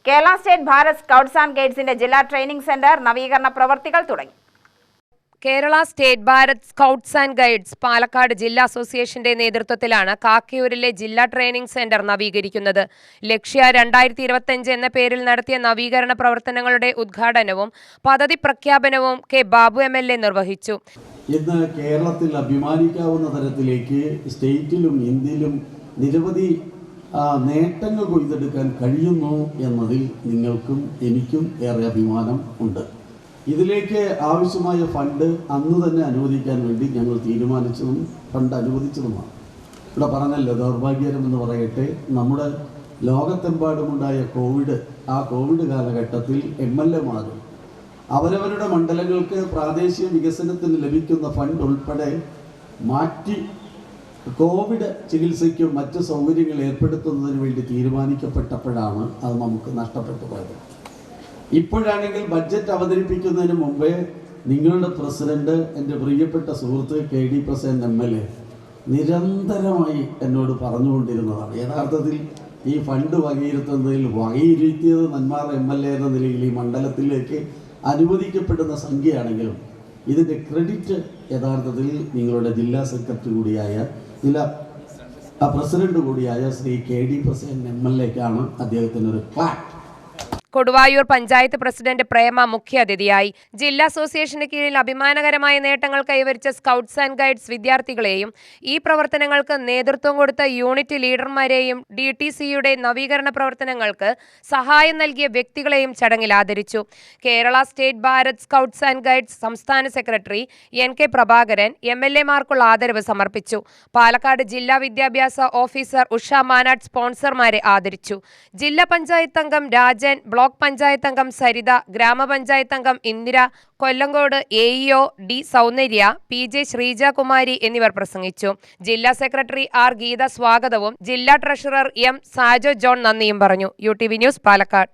Kerala state Bharat scouts and ഗൈഡ്സിന്റെ ജില്ലാ training centre നവീകരണ പ്രവർത്തികൾ തുടങ്ങി. Kerala state Bharat scouts and guides Palakkad ജില്ലാ അസോസിയേഷന്റെ നേതൃത്വത്തിലാണ് കാക്കയൂരിലെ ജില്ലാ ട്രെയിനിംഗ് സെന്റർ നവീകരിക്കുന്നത്. ലക്ഷ്യ 2025 എന്ന പേരിൽ നടത്തിയ നവീകരണ പ്രവർത്തനങ്ങളുടെ ഉദ്ഘാടനവും പദ്ധതി പ്രഖ്യാപനവും കെ ബാബു MLA നിർവഹിച്ചു. ഇന്ന് കേരളത്തിൽ അഭിമാനിക്കാവുന്ന തരത്തിലേക്ക് സ്റ്റേറ്റിലും ഇന്ത്യയിലും നിരവധി നേട്ടങ്ങൾ കൊയ്തെടുക്കാൻ കഴിയുന്നു എന്നതിൽ നിങ്ങൾക്കും എനിക്കും ഏറെ അഭിമാനം ഉണ്ട്. ഇതിലേക്ക് ആവശ്യമായ ഫണ്ട് അന്ന് തന്നെ അനുവദിക്കാൻ വേണ്ടി ഞങ്ങൾ തീരുമാനിച്ചതും ഫണ്ട് അനുവദിച്ചതുമാണ്. ഇവിടെ പറഞ്ഞല്ലോ, ദൗർഭാഗ്യകരമെന്ന് പറയട്ടെ, നമ്മുടെ ലോകത്തെമ്പാടുമുണ്ടായ ആ കോവിഡ് കാലഘട്ടത്തിൽ MLA-മാർ അവരവരുടെ മണ്ഡലങ്ങൾക്ക് പ്രാദേശിക വികസനത്തിന് ലഭിക്കുന്ന ഫണ്ട് ഉൾപ്പെടെ മാറ്റി കോവിഡ് ചികിത്സയ്ക്കും മറ്റ് സൗകര്യങ്ങൾ ഏർപ്പെടുത്തുന്നതിന് വേണ്ടി തീരുമാനിക്കപ്പെട്ടപ്പോഴാണ് അത് നമുക്ക് നഷ്ടപ്പെട്ടു പോയത്. ഇപ്പോഴാണെങ്കിൽ ബഡ്ജറ്റ് അവതരിപ്പിക്കുന്നതിന് മുമ്പേ നിങ്ങളുടെ പ്രസിഡന്റ്, എൻ്റെ പ്രിയപ്പെട്ട സുഹൃത്ത് KD പ്രസേൻ MLA നിരന്തരമായി എന്നോട് പറഞ്ഞുകൊണ്ടിരുന്നതാണ്. യഥാർത്ഥത്തിൽ ഈ ഫണ്ട് വകയിരുത്തുന്നതിൽ വകയിരുത്തിയത് നെന്മാറ MLA എന്ന നിലയിൽ ഈ മണ്ഡലത്തിലേക്ക് അനുവദിക്കപ്പെടുന്ന സംഖ്യയാണെങ്കിലും ഇതിൻ്റെ ക്രെഡിറ്റ് യഥാർത്ഥത്തിൽ നിങ്ങളുടെ ജില്ലാ സെക്രട്ടറി കൂടിയായ പ്രസിഡന്റ് കൂടിയായ ശ്രീ KD പ്രസേൻ MLA-ക്കാണ്. അദ്ദേഹത്തിനൊരു ക്ലാപ്പ്. കൊടുവായൂർ പഞ്ചായത്ത് പ്രസിഡന്റ് പ്രേമ മുഖ്യാതിഥിയായി. ജില്ലാ അസോസിയേഷന് കീഴിൽ അഭിമാനകരമായ നേട്ടങ്ങൾ കൈവരിച്ച സ്കൗട്ട്സ് ആൻഡ് ഗൈഡ്സ് വിദ്യാർത്ഥികളെയും ഈ പ്രവർത്തനങ്ങൾക്ക് നേതൃത്വം കൊടുത്ത യൂണിറ്റ് ലീഡർമാരെയും DTCയുടെ നവീകരണ പ്രവർത്തനങ്ങൾക്ക് സഹായം നൽകിയ വ്യക്തികളെയും ചടങ്ങിൽ ആദരിച്ചു. Kerala state Bharat scouts and guides സംസ്ഥാന സെക്രട്ടറി NK പ്രഭാകരൻ MLA-മാർക്കുള്ള ആദരവ് സമർപ്പിച്ചു. പാലക്കാട് ജില്ലാ വിദ്യാഭ്യാസ ഓഫീസർ ഉഷ മാനാട് സ്പോൺസർമാരെ ആദരിച്ചു. ജില്ലാ പഞ്ചായത്ത് അംഗം രാജൻ, ബ്ലോക്ക് പഞ്ചായത്ത് അംഗം സരിത, ഗ്രാമപഞ്ചായത്ത് അംഗം ഇന്ദിര, കൊല്ലങ്കോട് AEO D സൗന്ദര്യ, PJ ശ്രീജകുമാരി എന്നിവർ പ്രസംഗിച്ചു. ജില്ലാ സെക്രട്ടറി R ഗീത സ്വാഗതവും ജില്ലാ ട്രഷറർ M സാജോ ജോൺ നന്ദിയും പറഞ്ഞു. UTV news, Palakkad.